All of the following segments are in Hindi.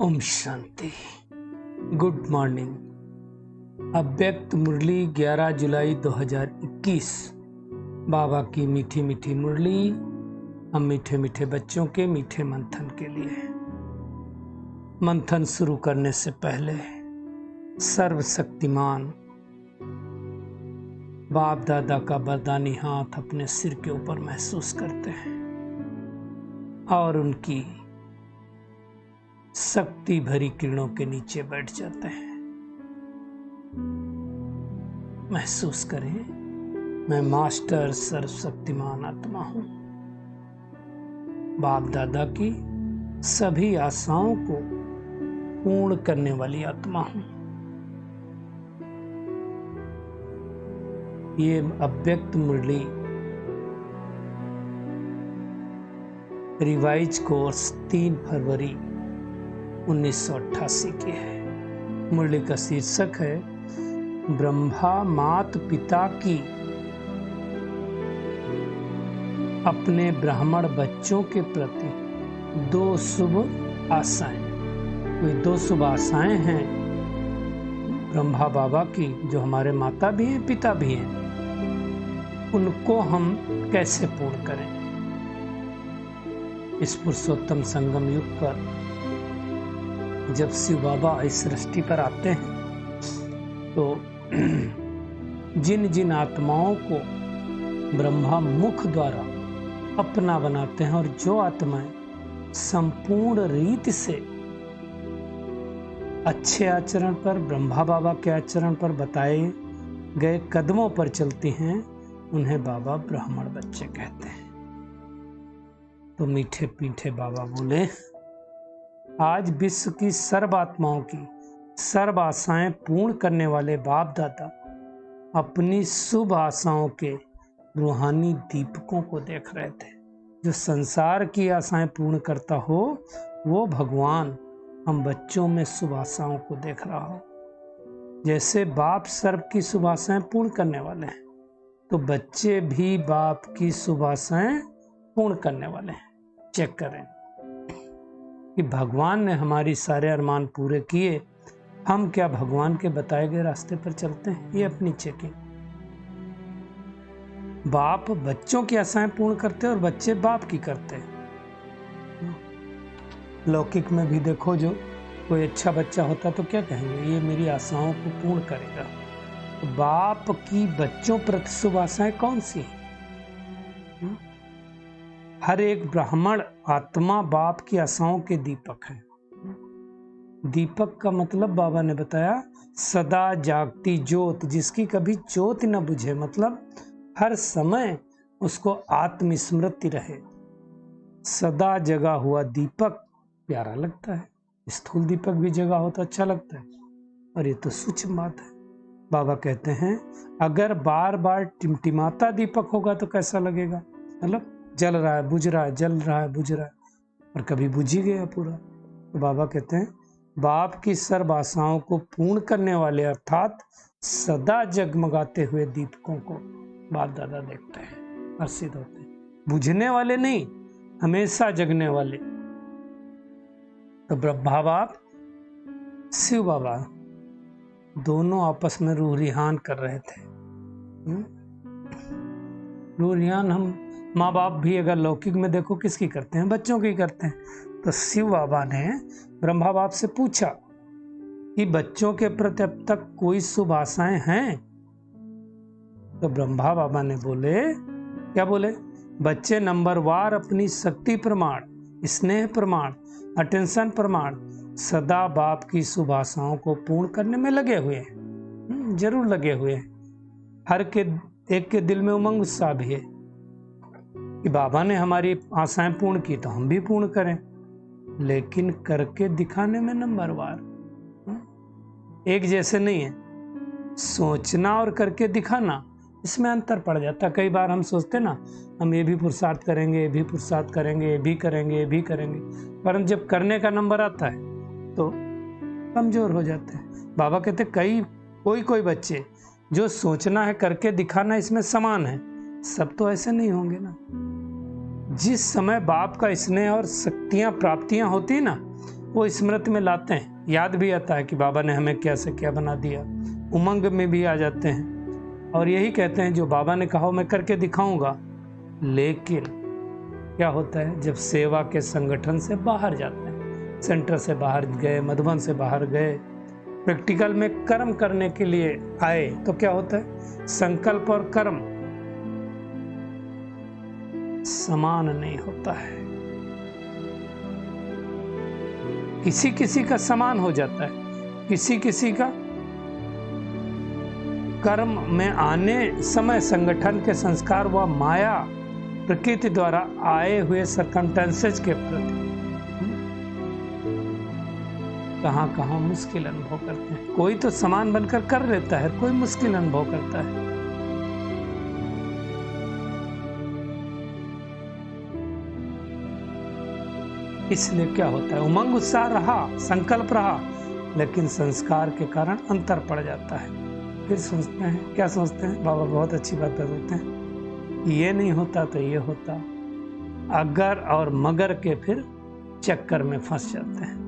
ओम शांति। Good morning. अव्यक्त मुरली 11 जुलाई 2021। बाबा की मीठी मीठी मुरली हम मीठे मीठे बच्चों के मीठे मंथन के लिए। मंथन शुरू करने से पहले सर्वशक्तिमान बाप दादा का वरदानी हाथ अपने सिर के ऊपर महसूस करते हैं और उनकी शक्ति भरी किरणों के नीचे बैठ जाते हैं। महसूस करें, मैं मास्टर सर्वशक्तिमान आत्मा हूं। बाप दादा की सभी आशाओं को पूर्ण करने वाली आत्मा हूं। ये अव्यक्त मुरली रिवाइज कोर्स 3 फरवरी 1988 की है। मुरली का शीर्षक है ब्रह्मा मात पिता की अपने ब्राह्मण बच्चों के प्रति 2 शुभ आशाएं। वे 2 शुभ आशाएं हैं ब्रह्मा बाबा की, जो हमारे माता भी हैं पिता भी हैं। उनको हम कैसे पूर्ण करें? इस पुरुषोत्तम संगम युग पर जब शिव बाबा इस सृष्टि पर आते हैं तो जिन जिन आत्माओं को ब्रह्मा मुख द्वारा अपना बनाते हैं और जो आत्माएं संपूर्ण रीति से अच्छे आचरण पर, ब्रह्मा बाबा के आचरण पर बताए गए कदमों पर चलती हैं, उन्हें बाबा ब्राह्मण बच्चे कहते हैं। तो मीठे पीठे बाबा बोले, आज विश्व की सर्व आत्माओं की सर्व आशाएं पूर्ण करने वाले बाप दादा अपनी शुभ आशाओं के रूहानी दीपकों को देख रहे थे। जो संसार की आशाएं पूर्ण करता हो वो भगवान हम बच्चों में शुभ आशाओं को देख रहा हो। जैसे बाप सर्व की शुभ आशाएं पूर्ण करने वाले हैं, तो बच्चे भी बाप की शुभ आशाएं पूर्ण करने वाले हैं। चेक करें कि भगवान ने हमारी सारे अरमान पूरे किए, हम क्या भगवान के बताए गए रास्ते पर चलते हैं? ये अपनी चेकिंग। बाप बच्चों की आशाएं पूर्ण करते हैं और बच्चे बाप की करते हैं। लौकिक में भी देखो, जो कोई अच्छा बच्चा होता तो क्या कहेंगे? ये मेरी आशाओं को पूर्ण करेगा। तो बाप की बच्चों प्रति शुभ आशाएं कौन सी है? हर एक ब्राह्मण आत्मा बाप की आशाओं के दीपक है। दीपक का मतलब बाबा ने बताया सदा जागती ज्योत, जिसकी कभी ज्योत न बुझे, मतलब हर समय उसको आत्मस्मृति रहे। सदा जगा हुआ दीपक प्यारा लगता है। स्थूल दीपक भी जगा हो तो अच्छा लगता है, और ये तो सूक्ष्म बात है। बाबा कहते हैं अगर बार बार टिमटिमाता दीपक होगा तो कैसा लगेगा? मतलब जल रहा है बुझ रहा है, जल रहा है बुझ रहा है, और कभी बुझ ही गया पूरा। तो बाबा कहते हैं बाप की सर्व आशाओं को पूर्ण करने वाले अर्थात सदा जगमगाते हुए दीपकों को बाप दादा देखते हैं, हर्षित होते हैं। बुझने वाले नहीं, हमेशा जगने वाले। तो ब्रह्मा बाप शिव बाबा दोनों आपस में रूह रिहान कर रहे थे। रूह रिहान हम माँ बाप भी अगर लौकिक में देखो किसकी करते हैं? बच्चों की करते हैं। तो शिव बाबा ने ब्रह्मा बाप से पूछा कि बच्चों के प्रति अब तक कोई शुभ आशाएं हैं? तो ब्रह्मा बाबा ने बोले, क्या बोले? बच्चे नंबरवार अपनी शक्ति प्रमाण, स्नेह प्रमाण, अटेंशन प्रमाण सदा बाप की शुभ आशाओं को पूर्ण करने में लगे हुए हैं। जरूर लगे हुए हैं। हर के एक के दिल में उमंग उत्साह भी है कि बाबा ने हमारी आशाएं पूर्ण की तो हम भी पूर्ण करें, लेकिन करके दिखाने में नंबरवार। एक जैसे नहीं है। सोचना और करके दिखाना, इसमें अंतर पड़ जाता। कई बार हम सोचते ना, हम ये भी पुरुषार्थ करेंगे, ये भी पुरुषार्थ करेंगे, ये भी करेंगे, ये भी करेंगे, परंतु जब करने का नंबर आता है तो कमजोर हो जाते हैं। बाबा कहते कोई बच्चे जो सोचना है करके दिखाना इसमें समान है, सब तो ऐसे नहीं होंगे ना। जिस समय बाप का स्नेह और शक्तियां प्राप्तियां होती ना, वो स्मृति में लाते हैं, याद भी आता है कि बाबा ने हमें क्या से क्या बना दिया, उमंग में भी आ जाते हैं और यही कहते हैं जो बाबा ने कहा मैं करके दिखाऊंगा। लेकिन क्या होता है जब सेवा के संगठन से बाहर जाते हैं, सेंटर से बाहर गए, मधुबन से बाहर गए, प्रैक्टिकल में कर्म करने के लिए आए, तो क्या होता है संकल्प और कर्म समान नहीं होता है। किसी किसी का समान हो जाता है, किसी किसी का कर्म में आने समय संगठन के संस्कार व माया प्रकृति द्वारा आए हुए सर्कमस्टेंसेस के प्रति कहां कहां मुश्किल अनुभव करते हैं। कोई तो समान बनकर कर लेता है, कोई मुश्किल अनुभव करता है। इसलिए क्या होता है उमंग उत्साह रहा, संकल्प रहा, लेकिन संस्कार के कारण अंतर पड़ जाता है। फिर सोचते हैं, क्या सोचते हैं, बाबा बहुत अच्छी बात बताते हैं, ये नहीं होता तो ये होता, अगर और मगर के फिर चक्कर में फंस जाते हैं।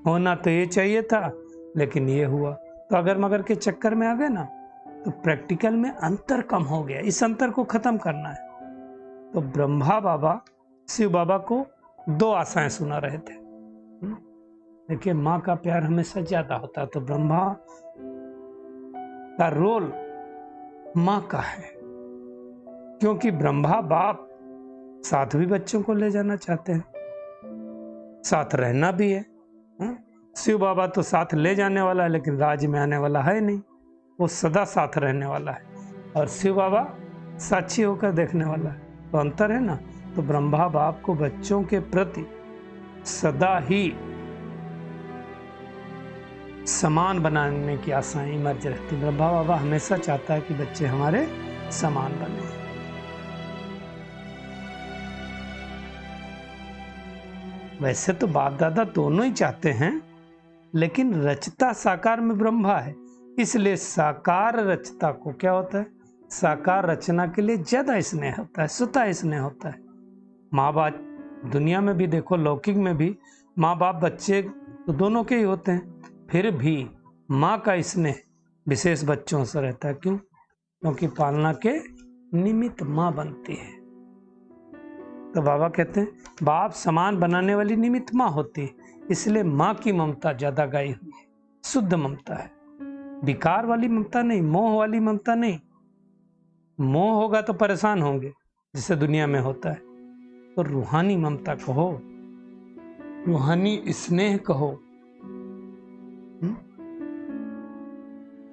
होना तो ये चाहिए था लेकिन ये हुआ, तो अगर मगर के चक्कर में आ गए ना तो प्रैक्टिकल में अंतर कम हो गया। इस अंतर को खत्म करना है। तो ब्रह्मा बाबा शिव बाबा को दो आशाएं सुना रहे थे। देखिए माँ का प्यार हमेशा ज्यादा होता है, तो ब्रह्मा का रोल माँ का है, क्योंकि ब्रह्मा बाप साथ भी बच्चों को ले जाना चाहते हैं, साथ रहना भी है। शिव बाबा तो साथ ले जाने वाला है लेकिन राज्य में आने वाला है नहीं, वो सदा साथ रहने वाला है, और शिव बाबा साक्षी होकर देखने वाला है। तो अंतर है ना। तो ब्रह्मा बाप को बच्चों के प्रति सदा ही समान बनाने की आशाएं मर्ज रहती। ब्रह्मा बाबा हमेशा चाहता है कि बच्चे हमारे समान बने। वैसे तो बाप दादा दोनों ही चाहते हैं, लेकिन रचता साकार में ब्रह्मा है, इसलिए साकार रचता को क्या होता है, साकार रचना के लिए ज्यादा स्नेह होता है, स्वतः स्नेह होता है। माँ बाप दुनिया में भी देखो, लौकिक में भी माँ बाप बच्चे तो दोनों के ही होते हैं, फिर भी माँ का स्नेह विशेष बच्चों से रहता है। क्यों? क्योंकि पालना के निमित्त माँ बनती है। तो बाबा कहते हैं बाप समान बनाने वाली निमित्त माँ होती है, इसलिए माँ की ममता ज्यादा गाई हुई है। शुद्ध ममता है, विकार वाली ममता नहीं, मोह वाली ममता नहीं। मोह होगा तो परेशान होंगे जिसे दुनिया में होता है। तो रूहानी ममता कहो, रूहानी स्नेह कहो।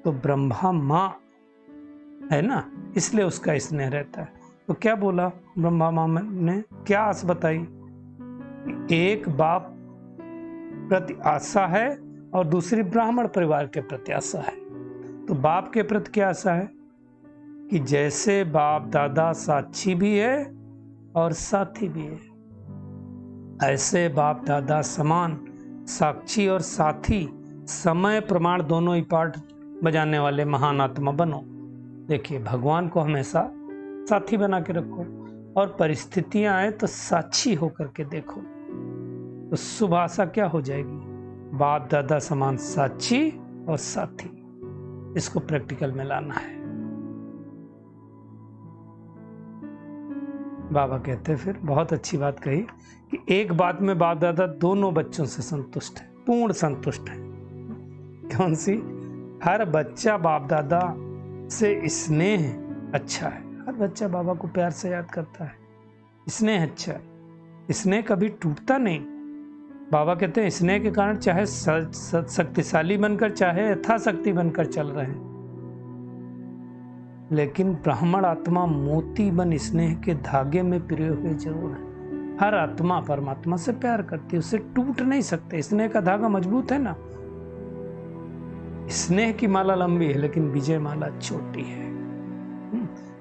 तो ब्रह्मा माँ है ना, इसलिए उसका स्नेह रहता है। तो क्या बोला ब्रह्मा माँ ने, क्या आस बताई, एक बाप प्रति आशा है और दूसरी ब्राह्मण परिवार के प्रति आशा है। तो बाप के प्रति क्या आशा है कि जैसे बाप दादा साक्षी भी है और साथी भी है, ऐसे बाप दादा समान साक्षी और साथी, समय प्रमाण दोनों ही पार्ट बजाने वाले महान आत्मा बनो। देखिए भगवान को हमेशा साथी बना के रखो, और परिस्थितियां आए तो साक्षी होकर के देखो, तो शुभ आशा क्या हो जाएगी, बाप दादा समान साक्षी और साथी। इसको प्रैक्टिकल में लाना है। बाबा कहते फिर बहुत अच्छी बात कही कि एक बात में बाप दादा दोनों बच्चों से संतुष्ट है, पूर्ण संतुष्ट है। कौन सी? हर बच्चा बाप दादा से स्नेह अच्छा है, हर बच्चा बाबा को प्यार से याद करता है, स्नेह अच्छा है, स्नेह कभी टूटता नहीं। बाबा कहते हैं स्नेह के कारण चाहे शक्तिशाली बनकर चाहे यथाशक्ति बनकर चल रहे हैं, लेकिन ब्राह्मण आत्मा मोती बन स्नेह के धागे में पिरोए हुए जरूर है। हर आत्मा परमात्मा से प्यार करती है, उससे टूट नहीं सकते। स्नेह का धागा मजबूत है ना। स्नेह की माला लंबी है लेकिन विजय माला छोटी है।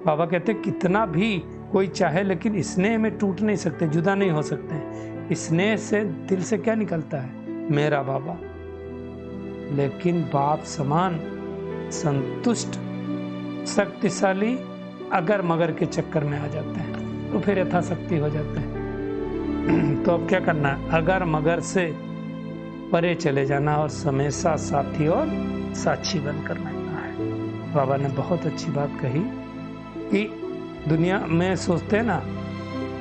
बाबा कहते कितना भी कोई चाहे लेकिन स्नेह में टूट नहीं सकते, जुदा नहीं हो सकते। स्नेह से दिल से क्या निकलता है, मेरा बाबा। लेकिन बाप समान संतुष्ट शक्तिशाली अगर मगर के चक्कर में आ जाते हैं तो फिर यथाशक्ति हो जाते हैं। तो अब क्या करना है, अगर मगर से परे चले जाना और हमेशा साथी और साक्षी बनकर रहना है। बाबा ने बहुत अच्छी बात कही कि दुनिया में सोचते हैं ना,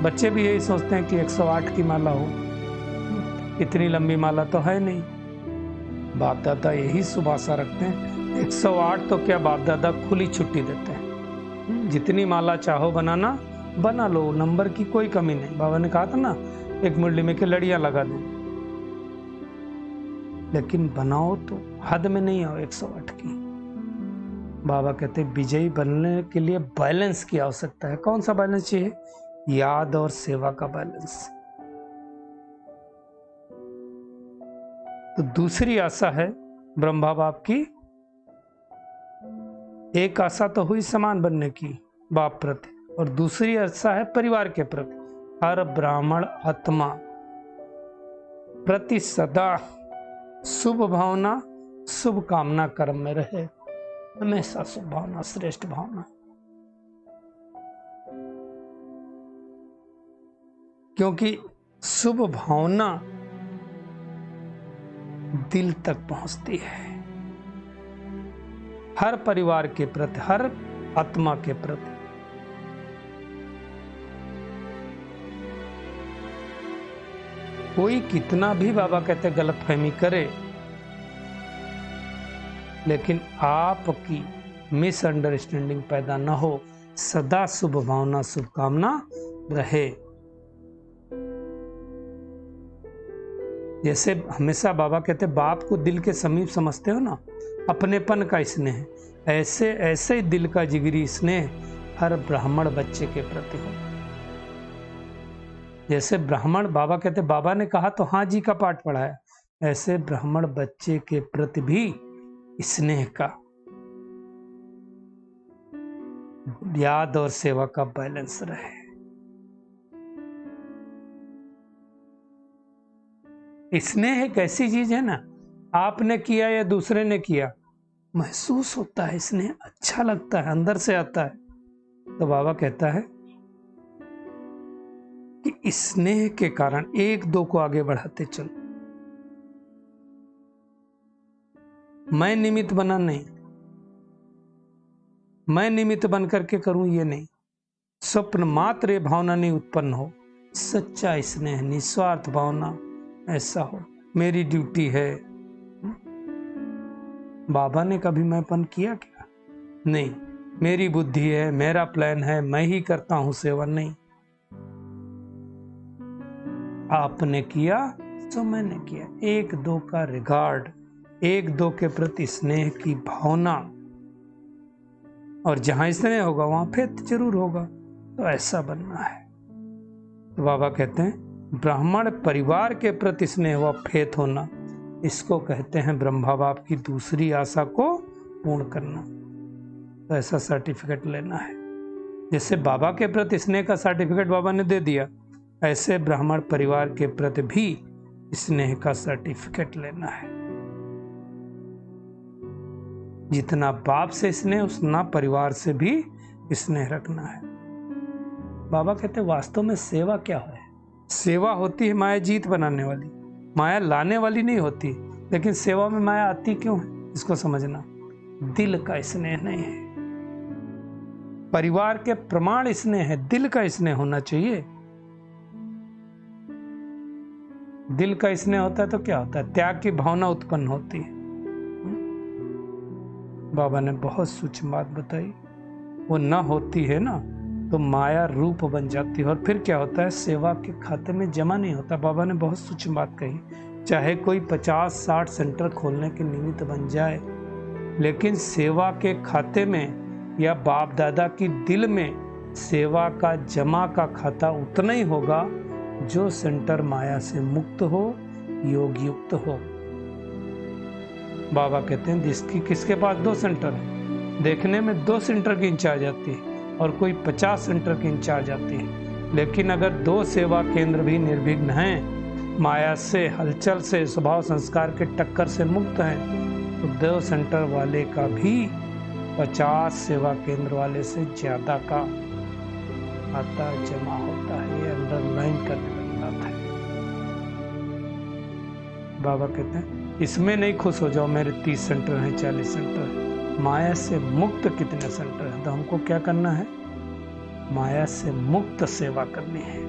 बच्चे भी यही सोचते हैं कि 108 की माला हो, इतनी लंबी माला तो है नहीं। बाप दादा यही शुभ आशा रखते हैं, 108 तो क्या, बाप दादा खुली छुट्टी देते हैं, जितनी माला चाहो बनाना बना लो, नंबर की कोई कमी नहीं। बाबा ने कहा था ना, एक मुरली में के लड़ियां लगा दें, लेकिन बनाओ तो हद में नहीं आओ 108 की। बाबा कहते विजयी बनने के लिए बैलेंस की आवश्यकता है। कौन सा बैलेंस चाहिए? याद और सेवा का बैलेंस। तो दूसरी आशा है ब्रह्मा बाप की, एक आशा तो हुई समान बनने की बाप प्रति, और दूसरी आशा है परिवार के प्रति। हर ब्राह्मण आत्मा प्रति सदा शुभ भावना, शुभ कामना कर्म में रहे, हमेशा शुभ भावना, श्रेष्ठ भावना। क्योंकि शुभ भावना दिल तक पहुंचती है, हर परिवार के प्रति, हर आत्मा के प्रति। कोई कितना भी बाबा कहते गलतफहमी करे, लेकिन आपकी मिसअंडरस्टैंडिंग पैदा न हो, सदा शुभ भावना, शुभकामना रहे। जैसे हमेशा बाबा कहते बाप को दिल के समीप समझते हो ना, अपनेपन का स्नेह, ऐसे ऐसे ही दिल का जिगरी स्नेह हर ब्राह्मण बच्चे के प्रति हो। जैसे ब्राह्मण, बाबा कहते बाबा ने कहा तो हाँ जी का पाठ पढ़ा है, ऐसे ब्राह्मण बच्चे के प्रति भी स्नेह का, याद और सेवा का बैलेंस रहे। स्नेह एक ऐसी चीज है ना, आपने किया या दूसरे ने किया, महसूस होता है स्नेह, अच्छा लगता है, अंदर से आता है। तो बाबा कहता है कि स्नेह के कारण एक दो को आगे बढ़ाते चलो। मैं निमित्त बना नहीं, मैं निमित्त बन करके करूं ये नहीं, स्वप्न मात्र ये भावना नहीं उत्पन्न हो, सच्चा स्नेह, निस्वार्थ भावना ऐसा हो, मेरी ड्यूटी है। बाबा ने कभी मैंपन किया क्या? नहीं, मेरी बुद्धि है, मेरा प्लान है, मैं ही करता हूं सेवा, नहीं। आपने किया तो मैंने किया, एक दो का रिगार्ड, एक दो के प्रति स्नेह की भावना, और जहां स्नेह होगा वहां फेथ जरूर होगा। तो ऐसा बनना है। तो बाबा कहते हैं ब्राह्मण परिवार के प्रति स्नेह व फेथ होना, इसको कहते हैं ब्रह्मा बाप की दूसरी आशा को पूर्ण करना। तो ऐसा सर्टिफिकेट लेना है। जैसे बाबा के प्रति स्नेह का सर्टिफिकेट बाबा ने दे दिया, ऐसे ब्राह्मण परिवार के प्रति भी स्नेह का सर्टिफिकेट लेना है। जितना बाप से स्नेह, उतना परिवार से भी स्नेह रखना है। बाबा कहते वास्तव में सेवा क्या है? सेवा होती है माया जीत बनाने वाली, माया लाने वाली नहीं होती। लेकिन सेवा में माया आती क्यों है, इसको समझना। दिल का स्नेह नहीं है, परिवार के प्रमाण स्नेह है, दिल का स्नेह होना चाहिए। दिल का स्नेह होता है तो क्या होता है? त्याग की भावना उत्पन्न होती है। बाबा ने बहुत सूक्ष्म बात बताई, वो न होती है ना तो माया रूप बन जाती है, और फिर क्या होता है? सेवा के खाते में जमा नहीं होता। बाबा ने बहुत सूक्ष्म बात कही, चाहे कोई 50-60 सेंटर खोलने के निमित्त बन जाए, लेकिन सेवा के खाते में या बाप दादा की दिल में सेवा का जमा का खाता उतना ही होगा जो सेंटर माया से मुक्त हो, योग युक्त हो। बाबा कहते हैं जिसकी किसके पास 2 सेंटर है, देखने में 2 सेंटर की इंचार्ज आती है और कोई 50 सेंटर की इंचार्ज आती है, लेकिन अगर 2 सेवा केंद्र भी निर्विघ्न हैं, माया से, हलचल से, स्वभाव संस्कार के टक्कर से मुक्त हैं, तो 2 सेंटर वाले का भी 50 सेवा केंद्र वाले से ज्यादा का खाता जमा होता है। ये अंडरलाइन करने वाली बात है। बाबा कहते हैं इसमें नहीं खुश हो जाओ, मेरे 30 सेंटर हैं, 40 सेंटर हैं, माया से मुक्त कितने सेंटर हैं। तो हमको क्या करना है, माया से मुक्त सेवा करनी है।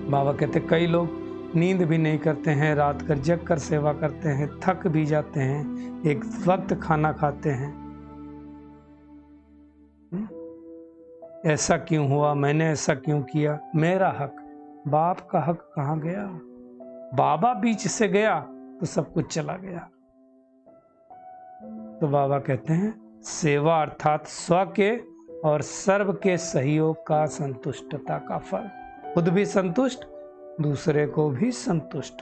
बाबा कहते कई लोग नींद भी नहीं करते हैं, रात कर जग कर सेवा करते हैं, थक भी जाते हैं, एक वक्त खाना खाते हैं। ऐसा क्यों हुआ, मैंने ऐसा क्यों किया, मेरा हक, बाप का हक कहाँ गया। बाबा बीच से गया तो सब कुछ चला गया। तो बाबा कहते हैं सेवा अर्थात स्व के और सर्व के सहयोग का संतुष्टता का फल, खुद भी संतुष्ट, दूसरे को भी संतुष्ट,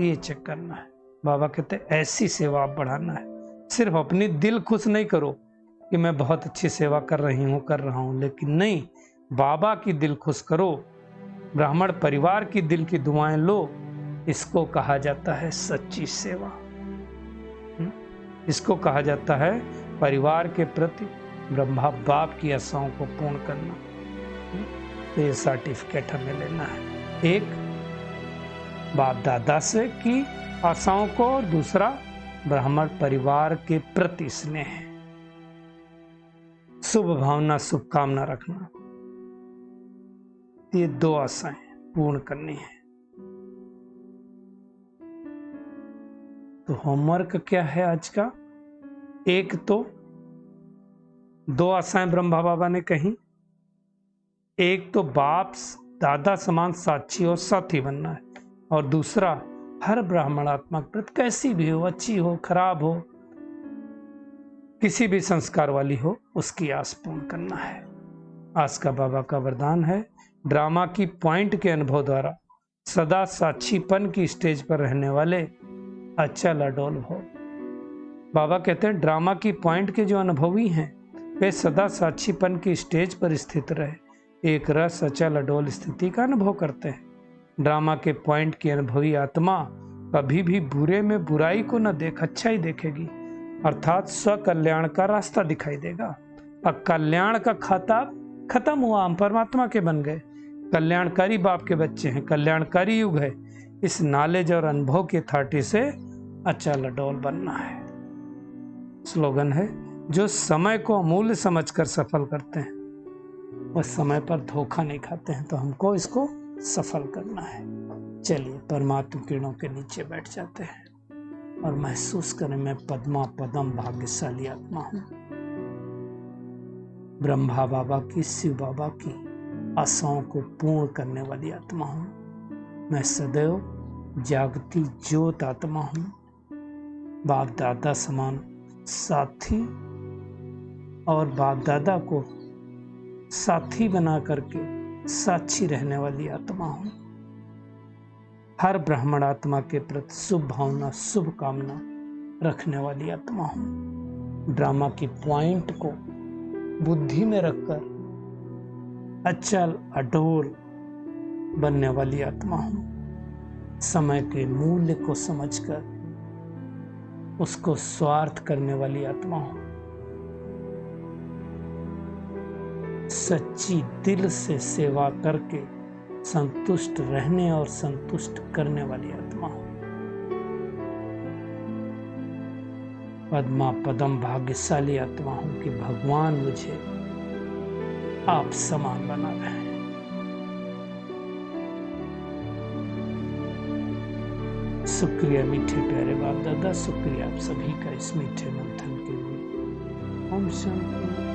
ये चेक करना है। बाबा कहते हैं ऐसी सेवा आप बढ़ाना है। सिर्फ अपनी दिल खुश नहीं करो कि मैं बहुत अच्छी सेवा कर रहा हूं, लेकिन नहीं, बाबा की दिल खुश करो, ब्राह्मण परिवार की दिल की दुआएं लो। इसको कहा जाता है सच्ची सेवा। इसको कहा जाता है परिवार के प्रति ब्रह्मा बाप की आशाओं को पूर्ण करना। तो ये सर्टिफिकेट हमें लेना है, एक बाप दादा से की आशाओं को, और दूसरा ब्राह्मण परिवार के प्रति स्नेह, शुभ भावना, शुभकामना रखना। ये 2 आशाएं पूर्ण करनी है। तो होमवर्क क्या है आज का, एक तो 2 आशाएं ब्रह्मा बाबा ने कही, एक तो बाप दादा समान साक्षी और साथी बनना है, और दूसरा हर ब्राह्मणात्मा प्रति कैसी भी हो, अच्छी हो, खराब हो, किसी भी संस्कार वाली हो, उसकी आस पूर्ण करना है। आज का बाबा का वरदान है ड्रामा की पॉइंट के अनुभव द्वारा सदा साक्षीपन की स्टेज पर रहने वाले अचल अडोल भव। बाबा कहते हैं ड्रामा की पॉइंट के जो अनुभवी हैं वे सदा साक्षीपन की स्टेज पर स्थित रहे, एक रस अचल अडोल स्थिति का अनुभव करते हैं। ड्रामा के पॉइंट की अनुभवी आत्मा कभी भी बुरे में बुराई को न देख अच्छा ही देखेगी, अर्थात स्वकल्याण का रास्ता दिखाई देगा। अब कल्याण का खाता खत्म हुआ, हम परमात्मा के बन गए, कल्याणकारी बाप के बच्चे हैं, कल्याणकारी युग है। इस नॉलेज और अनुभव की अथॉरिटी से अचल अडोल बनना है। स्लोगन है जो समय को अमूल्य समझकर सफल करते हैं वह समय पर धोखा नहीं खाते हैं। तो हमको इसको सफल करना है। चलिए परमात्मा किरणों के नीचे बैठ जाते हैं और महसूस करें मैं पद्मा पदम भाग्यशाली आत्मा हूं, ब्रह्मा बाबा की, शिव बाबा की आशाओं को पूर्ण करने वाली आत्मा हूं। मैं सदैव जागती ज्योत आत्मा हूं, बाप दादा समान साथी और बाप दादा को साथी बना करके साक्षी रहने वाली आत्मा हूं। हर ब्राह्मण आत्मा के प्रति शुभ भावना, शुभ कामना रखने वाली आत्मा हूं। ड्रामा की पॉइंट को बुद्धि में रखकर अचल अडोल बनने वाली आत्मा हूं। समय के मूल्य को समझकर उसको स्वार्थ करने वाली आत्मा हूं। सच्ची दिल से सेवा करके संतुष्ट रहने और संतुष्ट करने वाली आत्मा हूं। पद्मा पदम भाग्यशाली आत्मा हूं कि भगवान मुझे आप समान बना रहे हैं। शुक्रिया मीठे प्यारे बाप दादा, शुक्रिया आप सभी का इस मीठे मंथन के लिए। ओम शांति।